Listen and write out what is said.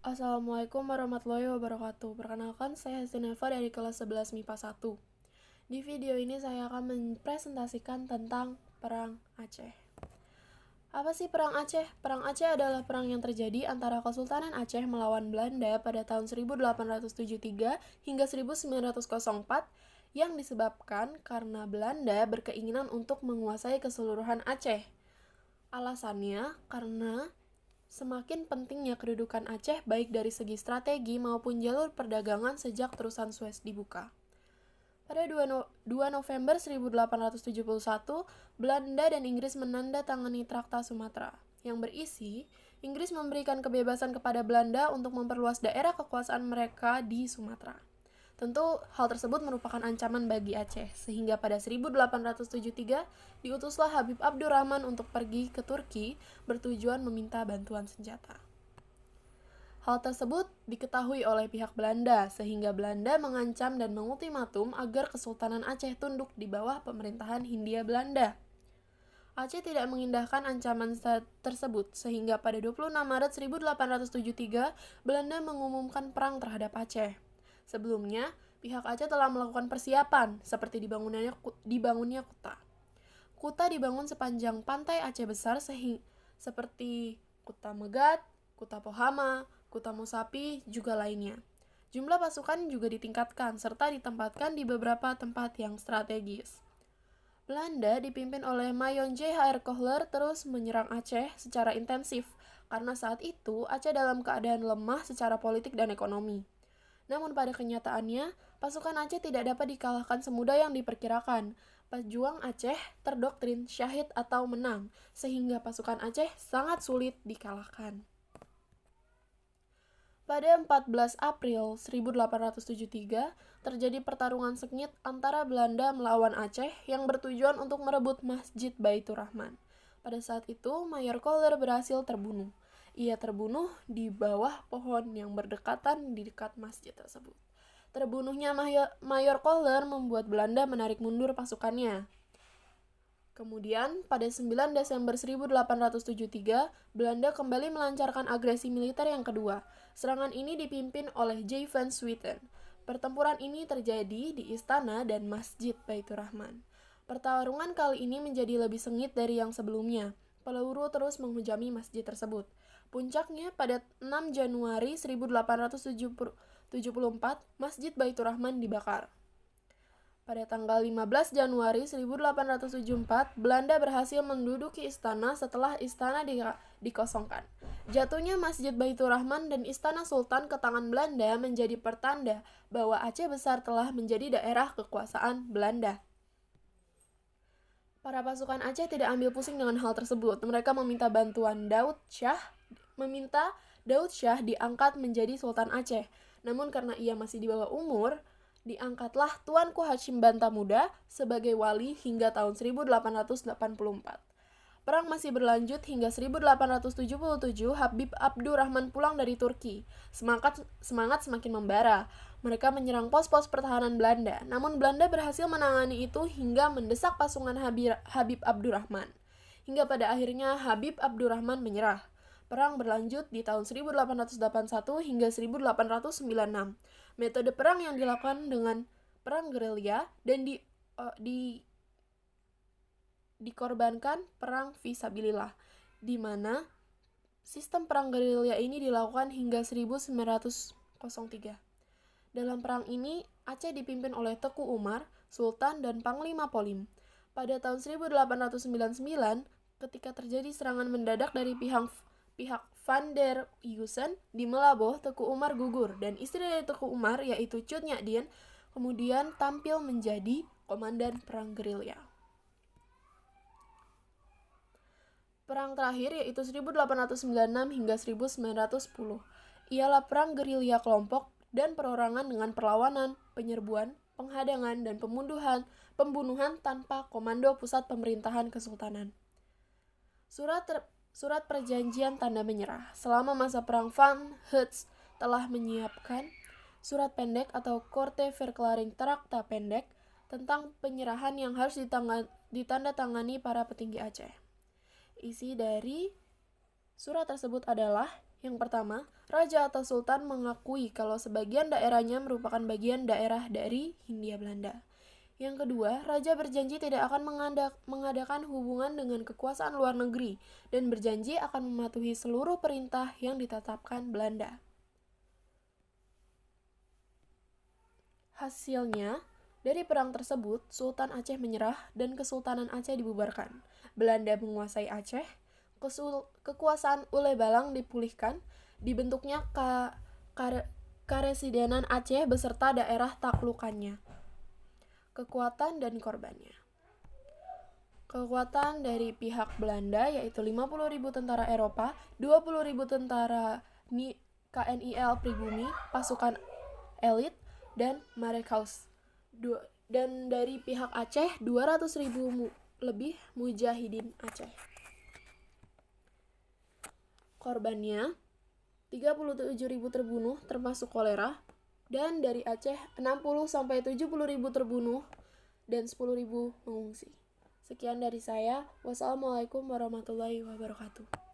Assalamualaikum warahmatullahi wabarakatuh. Perkenalkan, saya Hastineva dari kelas 11 MIPA 1. Di video ini saya akan mempresentasikan tentang Perang Aceh. Apa sih Perang Aceh? Perang Aceh adalah perang yang terjadi antara Kesultanan Aceh melawan Belanda pada tahun 1873 hingga 1904 yang disebabkan karena Belanda berkeinginan untuk menguasai keseluruhan Aceh. Alasannya karena semakin pentingnya kedudukan Aceh baik dari segi strategi maupun jalur perdagangan sejak terusan Suez dibuka. Pada 2 November 1871, Belanda dan Inggris menandatangani Traktat Sumatera, yang berisi Inggris memberikan kebebasan kepada Belanda untuk memperluas daerah kekuasaan mereka di Sumatera. Tentu hal tersebut merupakan ancaman bagi Aceh, sehingga pada 1873 diutuslah Habib Abdurrahman untuk pergi ke Turki bertujuan meminta bantuan senjata. Hal tersebut diketahui oleh pihak Belanda, sehingga Belanda mengancam dan mengultimatum agar Kesultanan Aceh tunduk di bawah pemerintahan Hindia Belanda. Aceh tidak mengindahkan ancaman tersebut, sehingga pada 26 Maret 1873 Belanda mengumumkan perang terhadap Aceh. Sebelumnya, pihak Aceh telah melakukan persiapan, seperti dibangunnya kuta. Kuta dibangun sepanjang pantai Aceh Besar seperti Kuta Megat, Kuta Pohama, Kuta Musapi, juga lainnya. Jumlah pasukan juga ditingkatkan serta ditempatkan di beberapa tempat yang strategis. Belanda dipimpin oleh Mayon J.H.R. Kohler terus menyerang Aceh secara intensif karena saat itu Aceh dalam keadaan lemah secara politik dan ekonomi. Namun pada kenyataannya, pasukan Aceh tidak dapat dikalahkan semudah yang diperkirakan. Pejuang Aceh terdoktrin syahid atau menang, sehingga pasukan Aceh sangat sulit dikalahkan. Pada 14 April 1873, terjadi pertarungan sengit antara Belanda melawan Aceh yang bertujuan untuk merebut Masjid Baitur Rahman. Pada saat itu, Mayor Kohler berhasil terbunuh. Ia terbunuh di bawah pohon yang berdekatan di dekat masjid tersebut. Terbunuhnya Mayor Kohler membuat Belanda menarik mundur pasukannya. Kemudian, pada 9 Desember 1873, Belanda kembali melancarkan agresi militer yang kedua. Serangan ini dipimpin oleh J. Van Swieten. Pertempuran ini terjadi di istana dan Masjid Baitur Rahman. Pertarungan kali ini menjadi lebih sengit dari yang sebelumnya. Peluru terus menghujami masjid tersebut. Puncaknya pada 6 Januari 1874, Masjid Baitur Rahman dibakar. Pada tanggal 15 Januari 1874, Belanda berhasil menduduki istana setelah istana dikosongkan. Jatuhnya Masjid Baitur Rahman dan Istana Sultan ke tangan Belanda menjadi pertanda bahwa Aceh Besar telah menjadi daerah kekuasaan Belanda. Para pasukan Aceh tidak ambil pusing dengan hal tersebut. Mereka meminta Daud Syah diangkat menjadi Sultan Aceh. Namun karena ia masih di bawah umur, diangkatlah Tuanku Hashim Bantamuda sebagai wali hingga tahun 1884. Perang masih berlanjut hingga 1877. Habib Abdurrahman pulang dari Turki. Semangat semakin membara. Mereka menyerang pos-pos pertahanan Belanda. Namun Belanda berhasil menangani itu hingga mendesak pasukan Habib Abdurrahman. Hingga pada akhirnya Habib Abdurrahman menyerah. Perang berlanjut di tahun 1881 hingga 1896. Metode perang yang dilakukan dengan perang gerilya dan dikorbankan perang fisabilillah, di mana sistem perang gerilya ini dilakukan hingga 1903. Dalam perang ini, Aceh dipimpin oleh Teku Umar, Sultan, dan Panglima Polim. Pada tahun 1899, ketika terjadi serangan mendadak dari pihak Van der Heusen di Melaboh, Teku Umar gugur, dan istri dari Teku Umar, yaitu Cut Nyadin, kemudian tampil menjadi komandan perang gerilya. Perang terakhir yaitu 1896 hingga 1910. Ialah perang gerilya kelompok dan perorangan dengan perlawanan, penyerbuan, penghadangan, dan pembunuhan tanpa komando pusat pemerintahan kesultanan. Surat perjanjian tanda menyerah. Selama masa perang Van Heets telah menyiapkan surat pendek atau Korte Verklaring Trakta pendek tentang penyerahan yang harus ditandatangani para petinggi Aceh. Isi dari surat tersebut adalah Yang pertama, Raja atau Sultan mengakui kalau sebagian daerahnya merupakan bagian daerah dari Hindia Belanda. Yang kedua, Raja berjanji tidak akan mengadakan hubungan dengan kekuasaan luar negeri dan berjanji akan mematuhi seluruh perintah yang ditetapkan Belanda. Hasilnya, dari perang tersebut, Sultan Aceh menyerah dan Kesultanan Aceh dibubarkan. Belanda menguasai Aceh, kekuasaan Ule Balang dipulihkan, dibentuknya Karesidenan Aceh beserta daerah taklukannya. Kekuatan dan korbannya. Kekuatan dari pihak Belanda yaitu 50.000 tentara Eropa, 20.000 tentara KNIL pribumi, pasukan elit, dan Marekaus. Dan dari pihak Aceh, 200.000 lebih mujahidin Aceh. Korbannya, 37.000 terbunuh termasuk kolera, dan dari Aceh 60-70.000 terbunuh dan 10.000 mengungsi. Sekian dari saya. Wassalamualaikum warahmatullahi wabarakatuh.